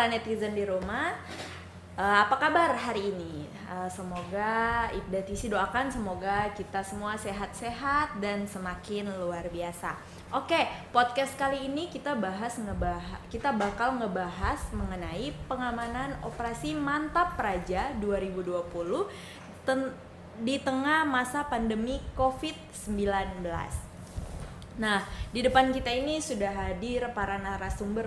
para netizen di rumah, apa kabar hari ini? Semoga Ibda Tisi doakan semoga kita semua sehat-sehat dan semakin luar biasa. Oke, podcast kali ini kita bakal ngebahas mengenai pengamanan operasi Mantap Praja 2020 di tengah masa pandemi COVID-19. Nah, di depan kita ini sudah hadir para narasumber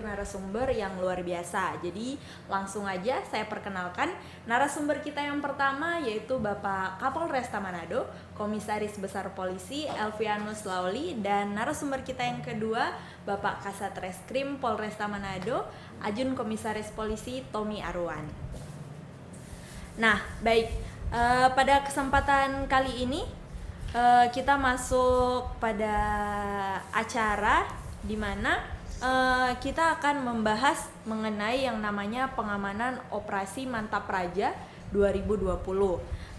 yang luar biasa. Jadi, langsung aja saya perkenalkan narasumber kita yang pertama yaitu Bapak Kapolresta Manado, Komisaris Besar Polisi Elvianus Lauli, dan narasumber kita yang kedua Bapak Kasat Reskrim Polresta Manado, Ajun Komisaris Polisi Tommy Arwan. Nah, baik, pada kesempatan kali ini kita masuk pada acara di mana kita akan membahas mengenai yang namanya pengamanan operasi Mantap Praja 2020.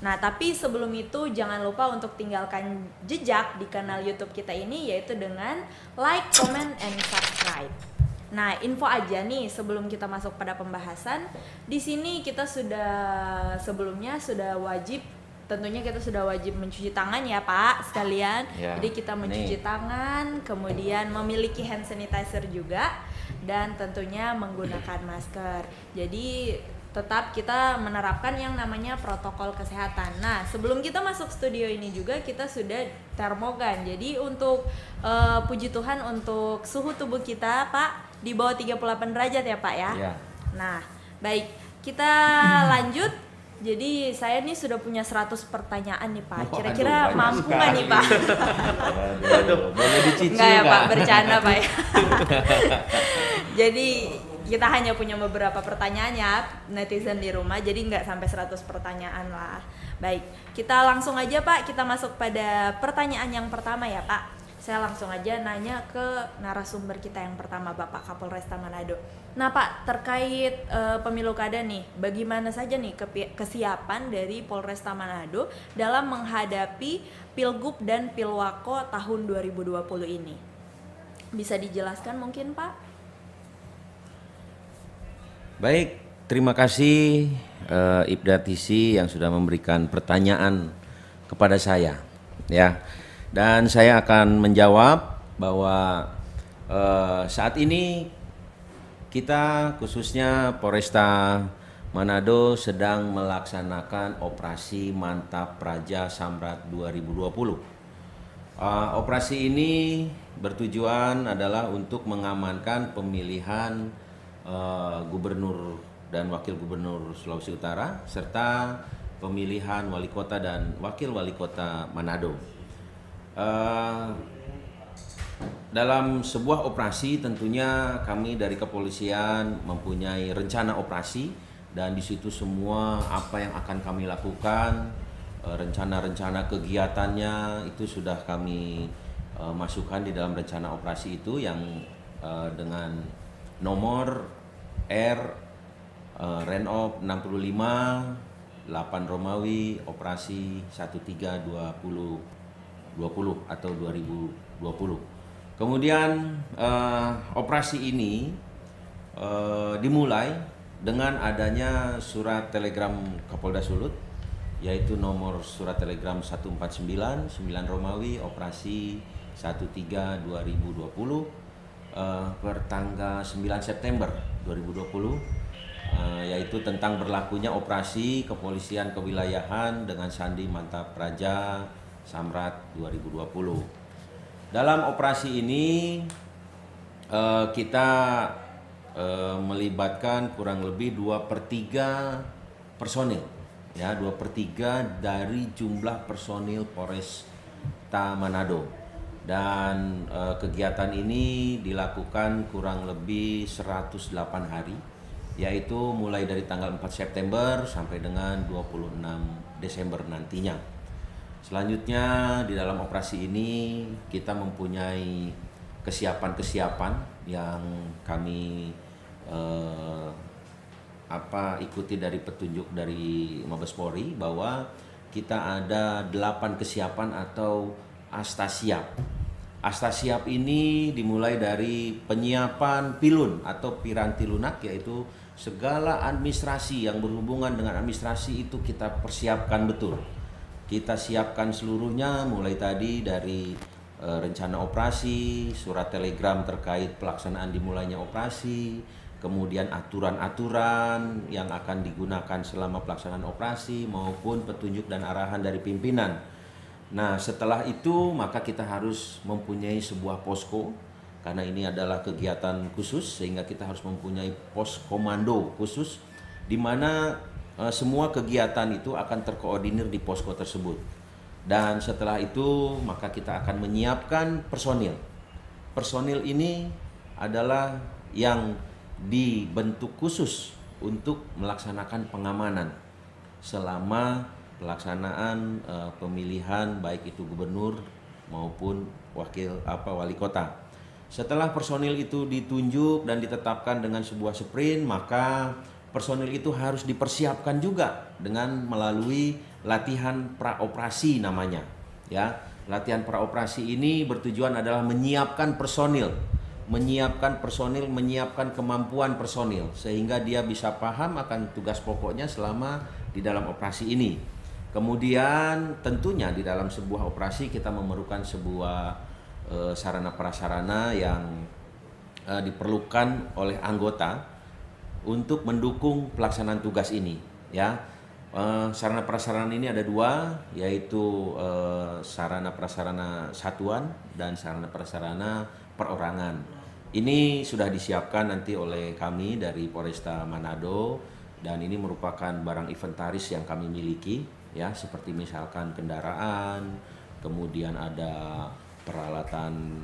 Nah, tapi sebelum itu jangan lupa untuk tinggalkan jejak di kanal YouTube kita ini, yaitu dengan like, comment, and subscribe. Nah, info aja nih sebelum kita masuk pada pembahasan. Di sini kita sebelumnya sudah wajib mencuci tangan ya Pak sekalian. Ya, jadi kita mencuci tangan, kemudian memiliki hand sanitizer juga, dan tentunya menggunakan masker. Jadi tetap kita menerapkan yang namanya protokol kesehatan. Nah, sebelum kita masuk studio ini juga kita sudah termogan. Jadi untuk puji Tuhan untuk suhu tubuh kita Pak di bawah 38 derajat ya Pak ya. Ya. Nah, baik, kita lanjut. Jadi saya nih sudah punya 100 pertanyaan nih Pak. Kira-kira mampu nggak nih Pak? Boleh dicicil nggak ya Pak? Bercanda Pak ya. Jadi kita hanya punya beberapa pertanyaan ya netizen di rumah. Jadi nggak sampai 100 pertanyaan lah. Baik, kita langsung aja Pak. Kita masuk pada pertanyaan yang pertama ya Pak. Saya langsung aja nanya ke narasumber kita yang pertama, Bapak Kapolresta Manado. Nah Pak, terkait pemilu kada nih, bagaimana saja nih kesiapan dari Polresta Manado dalam menghadapi Pilgub dan Pilwako tahun 2020 ini? Bisa dijelaskan mungkin Pak? Baik, terima kasih Ibda Tisi yang sudah memberikan pertanyaan kepada saya. Ya. Dan saya akan menjawab bahwa saat ini kita khususnya Polresta Manado sedang melaksanakan operasi Mantap Praja Samrat 2020. Operasi ini bertujuan adalah untuk mengamankan pemilihan gubernur dan wakil gubernur Sulawesi Utara serta pemilihan wali kota dan wakil wali kota Manado. Dalam sebuah operasi tentunya kami dari kepolisian mempunyai rencana operasi, dan di situ semua apa yang akan kami lakukan, rencana-rencana kegiatannya itu sudah kami masukkan di dalam rencana operasi itu yang dengan nomor Renop 65 8 Romawi operasi 1320 atau 2020. Kemudian operasi ini dimulai dengan adanya surat telegram Kapolda Sulut, yaitu nomor surat telegram 149 9 Romawi operasi 13/2020 per tanggal 9 September 2020, yaitu tentang berlakunya operasi kepolisian kewilayahan dengan sandi Mantap Praja Samrat 2020. Dalam operasi ini kita melibatkan kurang lebih 2/3 personil, ya 2/3 dari jumlah personil Polresta Manado. Dan kegiatan ini dilakukan kurang lebih 108 hari, yaitu mulai dari tanggal 4 September sampai dengan 26 Desember nantinya. Selanjutnya di dalam operasi ini kita mempunyai kesiapan-kesiapan yang kami ikuti dari petunjuk dari Mabes Polri, bahwa kita ada 8 kesiapan atau asta siap. Asta siap ini dimulai dari penyiapan pilun atau piranti lunak, yaitu segala administrasi yang berhubungan dengan administrasi itu kita persiapkan betul. Kita siapkan seluruhnya, mulai tadi dari rencana operasi, surat telegram terkait pelaksanaan dimulainya operasi, kemudian aturan-aturan yang akan digunakan selama pelaksanaan operasi maupun petunjuk dan arahan dari pimpinan. Nah, setelah itu maka kita harus mempunyai sebuah posko, karena ini adalah kegiatan khusus sehingga kita harus mempunyai pos komando khusus di mana semua kegiatan itu akan terkoordinir di posko tersebut. Dan setelah itu maka kita akan menyiapkan personil. Personil ini adalah yang dibentuk khusus untuk melaksanakan pengamanan selama pelaksanaan pemilihan baik itu gubernur maupun wali kota. Setelah personil itu ditunjuk dan ditetapkan dengan sebuah sprint, maka personil itu harus dipersiapkan juga dengan melalui latihan praoperasi namanya. Ya, latihan praoperasi ini bertujuan adalah menyiapkan personil, menyiapkan kemampuan personil sehingga dia bisa paham akan tugas pokoknya selama di dalam operasi ini. Kemudian tentunya di dalam sebuah operasi kita memerlukan sebuah sarana prasarana yang diperlukan oleh anggota untuk mendukung pelaksanaan tugas ini, ya. Sarana prasarana ini ada dua, yaitu sarana prasarana satuan dan sarana prasarana perorangan. Ini sudah disiapkan nanti oleh kami dari Polresta Manado, dan ini merupakan barang inventaris yang kami miliki, ya, seperti misalkan kendaraan, kemudian ada peralatan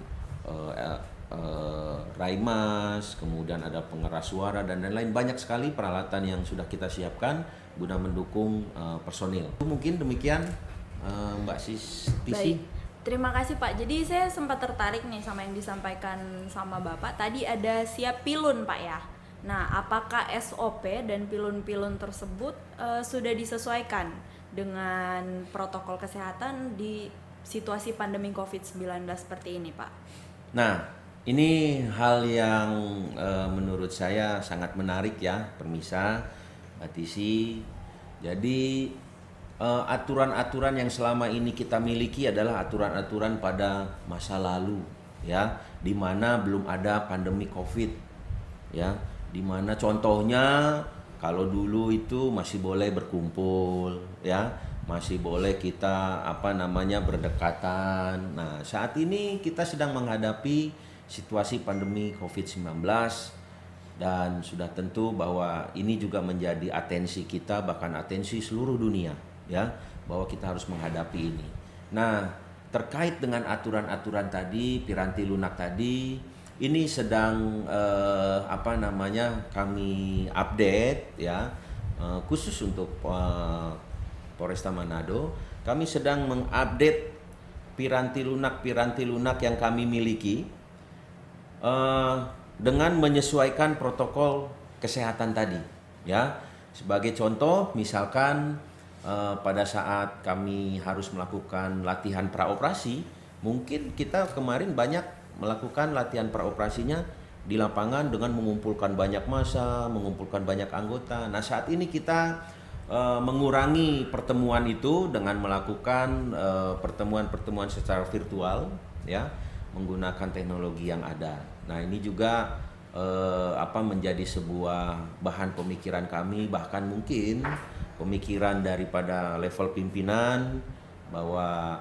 raimas, kemudian ada pengeras suara dan lain-lain. Banyak sekali peralatan yang sudah kita siapkan guna mendukung personil. Mungkin demikian Mbak Tisi. Baik, terima kasih Pak. Jadi saya sempat tertarik nih sama yang disampaikan sama Bapak. Tadi ada siap pilun Pak ya. Nah, apakah SOP dan pilun-pilun tersebut sudah disesuaikan dengan protokol kesehatan di situasi pandemi COVID-19 seperti ini, Pak? Nah, ini hal yang menurut saya sangat menarik ya, Permisa, Mbak Tisi. Jadi aturan-aturan yang selama ini kita miliki adalah aturan-aturan pada masa lalu, ya, di mana belum ada pandemi COVID, ya, di mana contohnya kalau dulu itu masih boleh berkumpul, ya, masih boleh kita berdekatan. Nah, saat ini kita sedang menghadapi situasi pandemi COVID-19 dan sudah tentu bahwa ini juga menjadi atensi kita, bahkan atensi seluruh dunia, ya, bahwa kita harus menghadapi ini. Nah, terkait dengan aturan-aturan tadi, piranti lunak tadi, ini sedang kami update, ya, khusus untuk Polresta Manado. Kami sedang mengupdate piranti lunak yang kami miliki dengan menyesuaikan protokol kesehatan tadi, ya. Sebagai contoh, misalkan pada saat kami harus melakukan latihan praoperasi, mungkin kita kemarin banyak melakukan latihan praoperasinya di lapangan dengan mengumpulkan banyak massa, mengumpulkan banyak anggota. Nah, saat ini kita mengurangi pertemuan itu dengan melakukan pertemuan-pertemuan secara virtual, ya, menggunakan teknologi yang ada. Nah, ini juga menjadi sebuah bahan pemikiran kami, bahkan mungkin pemikiran daripada level pimpinan bahwa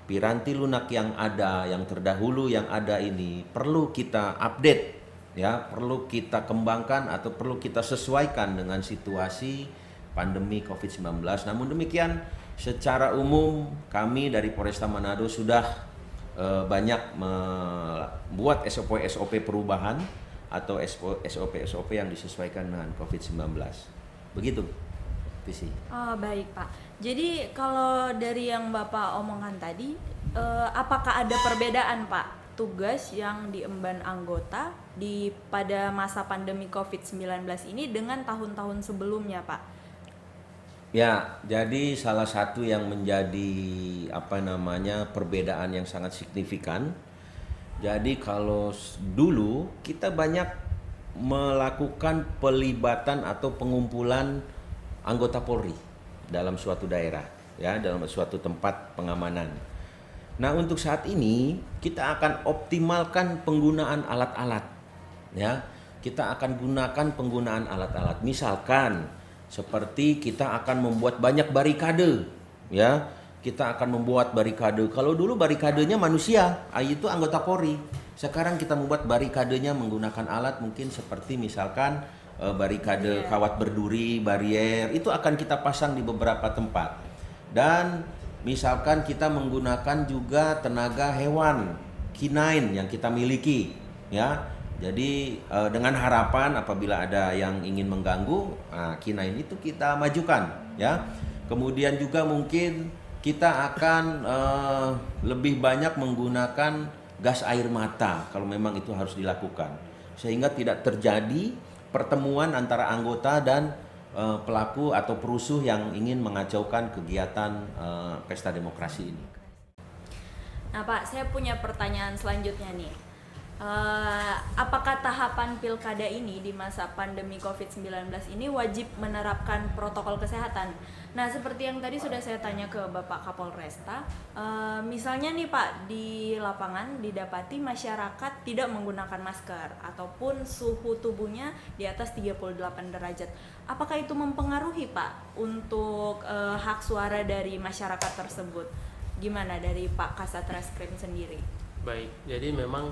piranti lunak yang ada, yang terdahulu yang ada ini perlu kita update, ya, perlu kita kembangkan atau perlu kita sesuaikan dengan situasi pandemi COVID-19. Namun demikian, secara umum kami dari Polresta Manado sudah banyak membuat SOP perubahan atau SOP yang disesuaikan dengan COVID-19. Begitu, Visi. Oh, baik Pak. Jadi kalau dari yang Bapak omongkan tadi, apakah ada perbedaan Pak tugas yang diemban anggota pada masa pandemi COVID-19 ini dengan tahun-tahun sebelumnya, Pak? Ya, jadi salah satu yang menjadi perbedaan yang sangat signifikan. Jadi kalau dulu kita banyak melakukan pelibatan atau pengumpulan anggota Polri dalam suatu daerah, ya, dalam suatu tempat pengamanan. Nah, untuk saat ini kita akan optimalkan penggunaan alat-alat, ya. Kita akan gunakan penggunaan alat-alat. Misalkan seperti kita akan membuat banyak barikade, ya. Kita akan membuat barikade. Kalau dulu barikadenya manusia, itu anggota Polri. Sekarang kita membuat barikadenya menggunakan alat, mungkin seperti misalkan barikade kawat berduri, barier, itu akan kita pasang di beberapa tempat. Dan misalkan kita menggunakan juga tenaga hewan K9 yang kita miliki, ya. Jadi dengan harapan apabila ada yang ingin mengganggu, K9 itu kita majukan, ya. Kemudian juga mungkin kita akan lebih banyak menggunakan gas air mata kalau memang itu harus dilakukan, sehingga tidak terjadi pertemuan antara anggota dan pelaku atau perusuh yang ingin mengacaukan kegiatan pesta demokrasi ini. Nah Pak, saya punya pertanyaan selanjutnya nih. Apakah tahapan pilkada ini di masa pandemi COVID-19 ini wajib menerapkan protokol kesehatan? Nah, seperti yang tadi sudah saya tanya ke Bapak Kapolresta, misalnya nih Pak, di lapangan didapati masyarakat tidak menggunakan masker ataupun suhu tubuhnya di atas 38 derajat. Apakah itu mempengaruhi Pak untuk hak suara dari masyarakat tersebut? Gimana dari Pak Kasat Reskrim sendiri? Baik, jadi memang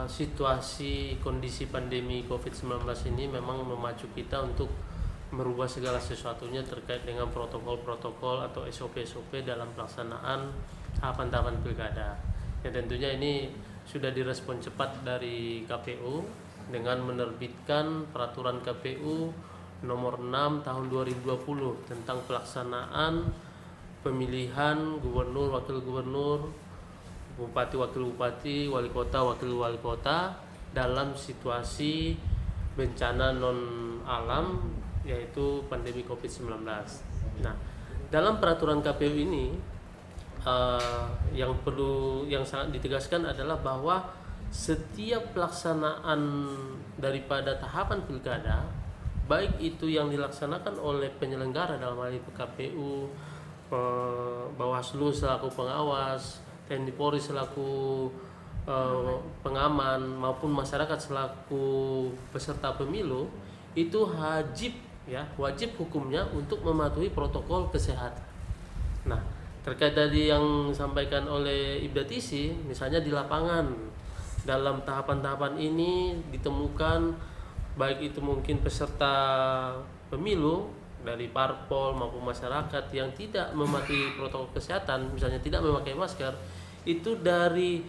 situasi kondisi pandemi COVID-19 ini memang memacu kita untuk merubah segala sesuatunya terkait dengan protokol-protokol atau SOP-SOP dalam pelaksanaan tahapan-tahapan pilkada. Ya tentunya ini sudah direspon cepat dari KPU dengan menerbitkan peraturan KPU nomor 6 tahun 2020 tentang pelaksanaan pemilihan gubernur, wakil gubernur, bupati, wakil bupati, wali kota, wakil wali kota dalam situasi bencana non alam yaitu pandemi COVID-19. Nah, dalam peraturan KPU ini yang sangat ditegaskan adalah bahwa setiap pelaksanaan daripada tahapan pilkada, baik itu yang dilaksanakan oleh penyelenggara dalam hal ini KPU, Bawaslu selaku pengawas, TNI Polri selaku pengaman maupun masyarakat selaku peserta pemilu itu wajib hukumnya untuk mematuhi protokol kesehatan. Nah, terkait tadi yang disampaikan oleh Ibda Tisi, misalnya di lapangan dalam tahapan-tahapan ini ditemukan baik itu mungkin peserta pemilu dari parpol maupun masyarakat yang tidak mematuhi protokol kesehatan, misalnya tidak memakai masker, itu dari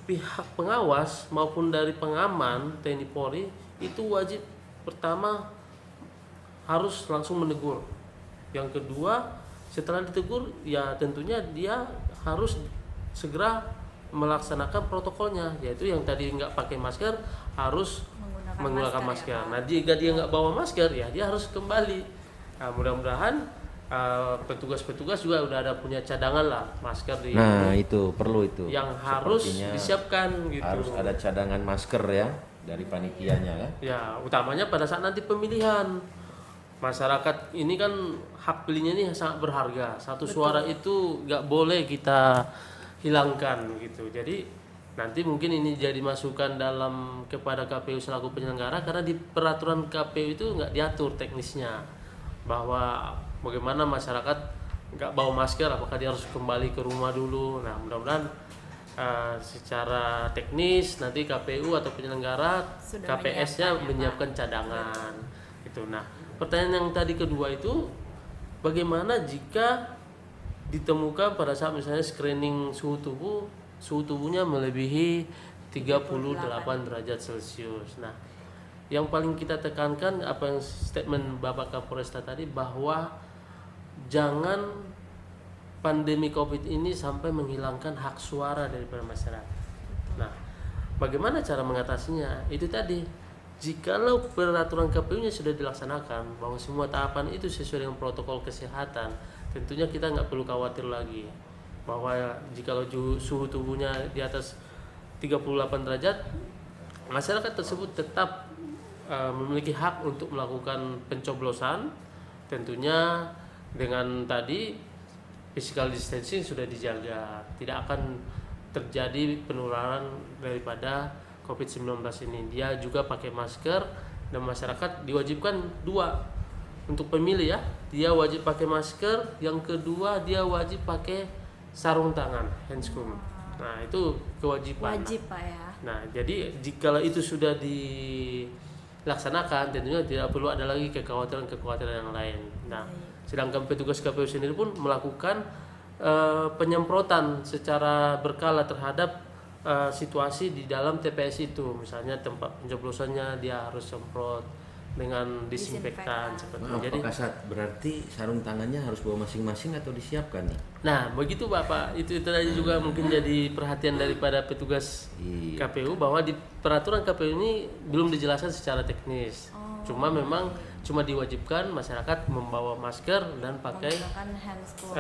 pihak pengawas maupun dari pengaman TNI Polri itu wajib pertama harus langsung menegur. Yang kedua, setelah ditegur ya tentunya dia harus segera melaksanakan protokolnya, yaitu yang tadi nggak pakai masker harus menggunakan masker. Ya, nah jika dia nggak bawa masker ya dia harus kembali. Nah, mudah-mudahan petugas-petugas juga udah ada punya cadangan lah masker di itu perlu itu yang harus disiapkan gitu. Harus ada cadangan masker ya dari panitianya ya. Ya, utamanya pada saat nanti pemilihan. Masyarakat ini kan hak pilihnya ini sangat berharga. Satu suara itu nggak boleh kita hilangkan gitu. Jadi nanti mungkin ini jadi masukan dalam kepada KPU selaku penyelenggara, karena di peraturan KPU itu nggak diatur teknisnya bahwa bagaimana masyarakat nggak bawa masker apakah dia harus kembali ke rumah dulu. Nah, mudah-mudahan secara teknis nanti KPU atau penyelenggara KPS-nya menyiapkan cadangan gitu. Nah, pertanyaan yang tadi kedua itu bagaimana jika ditemukan pada saat misalnya screening suhu tubuhnya melebihi 38 derajat Celcius. Nah, yang paling kita tekankan apa yang statement Bapak Kapolresta tadi, bahwa jangan pandemi Covid ini sampai menghilangkan hak suara daripada masyarakat. Nah, bagaimana cara mengatasinya? Itu tadi, jikalau peraturan KPU-nya sudah dilaksanakan bahwa semua tahapan itu sesuai dengan protokol kesehatan, tentunya kita nggak perlu khawatir lagi bahwa jikalau suhu tubuhnya di atas 38 derajat, masyarakat tersebut tetap memiliki hak untuk melakukan pencoblosan, tentunya dengan tadi physical distancing sudah dijaga, tidak akan terjadi penularan daripada COVID-19 ini. Dia juga pakai masker dan masyarakat diwajibkan dua untuk pemilih ya, dia wajib pakai masker, yang kedua dia wajib pakai sarung tangan, handscoon. Nah itu kewajiban. Wajib Pak ya. Nah jadi jika itu sudah dilaksanakan, tentunya tidak perlu ada lagi kekhawatiran yang lain. Nah sedangkan petugas KPU sendiri pun melakukan penyemprotan secara berkala terhadap situasi di dalam TPS itu. Misalnya tempat pencoblosannya dia harus semprot dengan disinfektan seperti itu. Jadi Pak Kasat, berarti sarung tangannya harus bawa masing-masing atau disiapkan nih? nah begitu Bapak, itu tadi juga mungkin jadi perhatian daripada petugas KPU bahwa di peraturan KPU ini belum dijelaskan secara teknis. Cuma memang cuma diwajibkan masyarakat membawa masker dan pakai Menggunakan handscoon.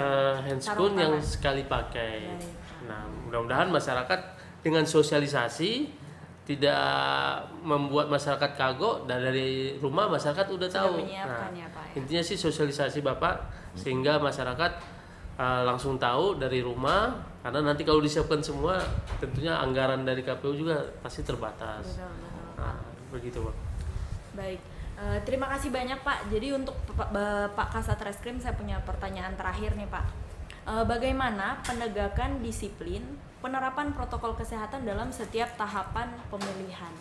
handscoon Sarung yang tangan. sekali pakai. Baik. Nah, mudah-mudahan masyarakat dengan sosialisasi tidak membuat masyarakat kagok, dan dari rumah masyarakat udah Sudah tahu. menyiapkan ya, Pak, ya. Intinya sih sosialisasi Bapak sehingga masyarakat langsung tahu dari rumah, karena nanti kalau disiapkan semua tentunya anggaran dari KPU juga pasti terbatas. Betul, betul. Nah, begitu Pak. Baik, terima kasih banyak Pak. Jadi untuk Pak Kasat Reskrim saya punya pertanyaan terakhir nih Pak. Bagaimana penegakan disiplin penerapan protokol kesehatan dalam setiap tahapan pemilihan?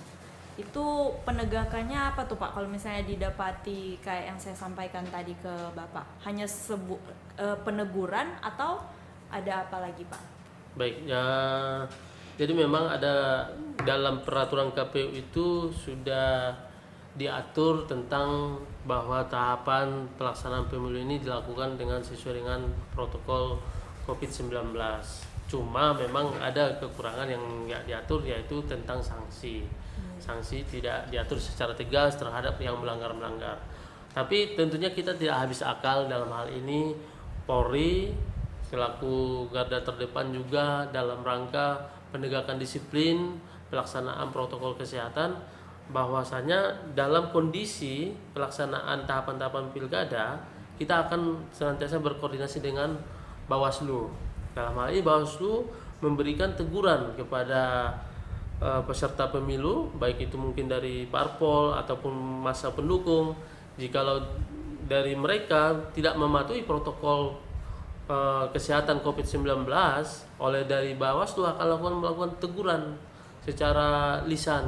Itu penegakannya apa tuh Pak? Kalau misalnya didapati kayak yang saya sampaikan tadi ke Bapak, hanya peneguran atau ada apa lagi Pak? Baik, ya. Jadi memang ada dalam peraturan KPU itu sudah diatur tentang bahwa tahapan pelaksanaan pemilu ini dilakukan dengan sesuai dengan protokol COVID-19. Cuma memang ada kekurangan yang nggak diatur, yaitu tentang sanksi. Sanksi tidak diatur secara tegas terhadap yang melanggar-melanggar. Tapi tentunya kita tidak habis akal dalam hal ini. Polri selaku garda terdepan juga dalam rangka penegakan disiplin pelaksanaan protokol kesehatan, bahwasanya dalam kondisi pelaksanaan tahapan-tahapan pilkada kita akan senantiasa berkoordinasi dengan Bawaslu. Dalam hal ini Bawaslu memberikan teguran kepada peserta pemilu, baik itu mungkin dari parpol ataupun masa pendukung, jikalau dari mereka tidak mematuhi protokol kesehatan COVID-19, oleh dari Bawaslu akan melakukan teguran secara lisan.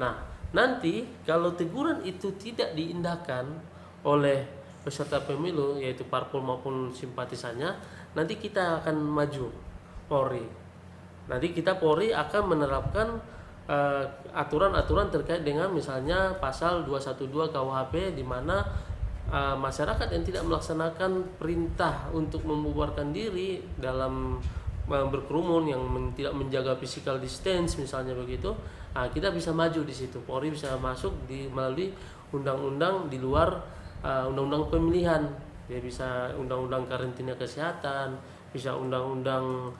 Nah, nanti kalau teguran itu tidak diindahkan oleh peserta pemilu, yaitu parpol maupun simpatisannya, nanti kita akan maju Polri. Nanti kita Polri akan menerapkan aturan-aturan terkait dengan misalnya pasal 212 KUHP, di mana masyarakat yang tidak melaksanakan perintah untuk membubarkan diri dalam berkerumun, yang tidak menjaga physical distance misalnya begitu, kita bisa maju di situ. Polri bisa masuk melalui undang-undang di luar undang-undang pemilihan. Dia bisa undang-undang karantina kesehatan, bisa undang-undang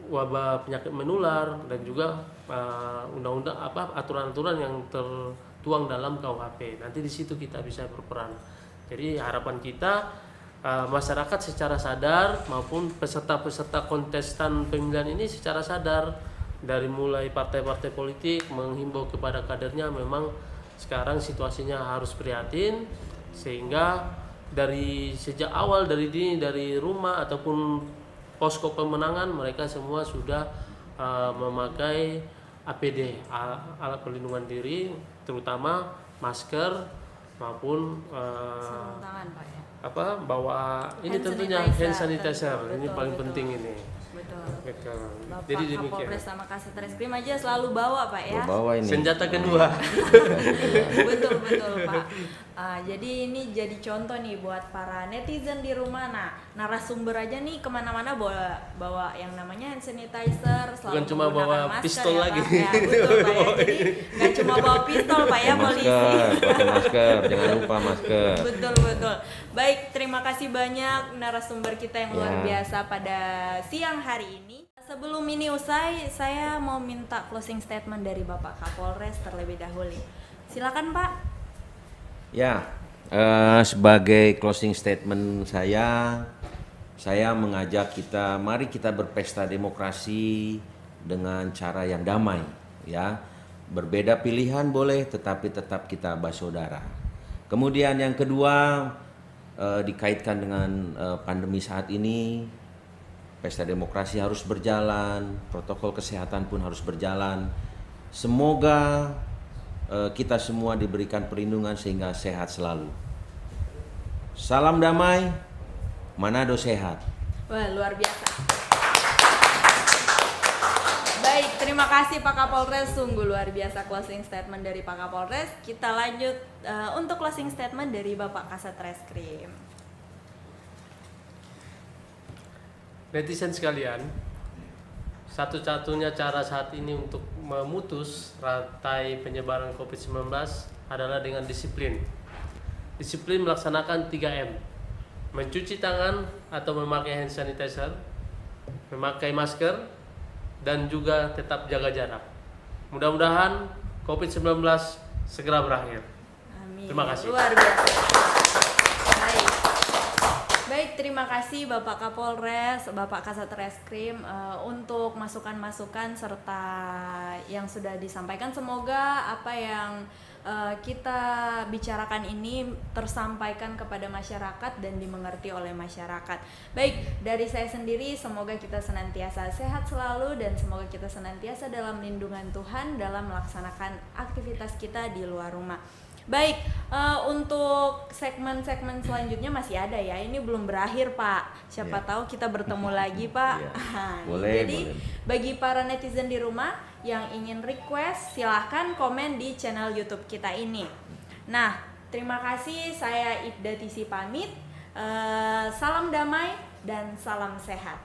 wabah penyakit menular, dan juga undang-undang aturan-aturan yang tertuang dalam KUHP. Nanti di situ kita bisa berperan. Jadi harapan kita masyarakat secara sadar maupun peserta-peserta kontestan pemilihan ini secara sadar, dari mulai partai-partai politik menghimbau kepada kadernya, memang sekarang situasinya harus prihatin, sehingga dari sejak awal dari rumah ataupun posko pemenangan mereka semua sudah memakai APD, alat pelindungan diri, terutama masker maupun Sarung tangan Pak ya. bawa ini Hand tentunya sanitizer. hand sanitizer. Betul, Ini paling betul. penting ini. Betul. Betul. Bapak Jadi demikian. Kapolres sama Kasat Reskrim aja selalu bawa Pak ya. Bawa ini. Senjata kedua. Betul Pak. Jadi ini jadi contoh nih buat para netizen di rumah. Nah, narasumber aja nih kemana-mana bawa yang namanya hand sanitizer, selalu Bukan cuma menggunakan bawa masker pistol ya, lagi. Pak. Ya, betul Pak ya. Jadi nggak cuma bawa pistol Pak ya, polisi. Pakai masker, jangan lupa masker. Betul. Baik, terima kasih banyak narasumber kita yang luar Ya. biasa pada siang hari ini. Sebelum ini usai, saya mau minta closing statement dari Bapak Kapolres terlebih dahulu. Silakan Pak. Ya, sebagai closing statement saya mengajak kita, mari kita berpesta demokrasi dengan cara yang damai, ya. Berbeda pilihan boleh, tetapi tetap kita bersaudara. Kemudian yang kedua, dikaitkan dengan pandemi saat ini, pesta demokrasi harus berjalan, protokol kesehatan pun harus berjalan. Semoga kita semua diberikan perlindungan sehingga sehat selalu. Salam damai, Manado sehat. Wah, luar biasa. Baik, terima kasih Pak Kapolres, sungguh luar biasa closing statement dari Pak Kapolres. Kita lanjut untuk closing statement dari Bapak Kasat Reskrim. Netizen sekalian, satu-satunya cara saat ini untuk memutus rantai penyebaran COVID-19 adalah dengan disiplin. Disiplin melaksanakan 3M. Mencuci tangan atau memakai hand sanitizer, memakai masker, dan juga tetap jaga jarak. Mudah-mudahan COVID-19 segera berakhir. Amin. Terima kasih. Luar biasa. Baik, terima kasih Bapak Kapolres, Bapak Kasat Reskrim untuk masukan-masukan serta yang sudah disampaikan. Semoga apa yang kita bicarakan ini tersampaikan kepada masyarakat dan dimengerti oleh masyarakat. Baik, dari saya sendiri semoga kita senantiasa sehat selalu dan semoga kita senantiasa dalam lindungan Tuhan dalam melaksanakan aktivitas kita di luar rumah. Baik, untuk segmen-segmen selanjutnya masih ada ya. Ini belum berakhir Pak. Siapa tahu kita bertemu lagi Pak. Boleh, Jadi boleh. bagi para netizen di rumah yang ingin request, silahkan komen di channel YouTube kita ini. Nah, terima kasih. Saya Ibda Tisi pamit. Salam damai dan salam sehat.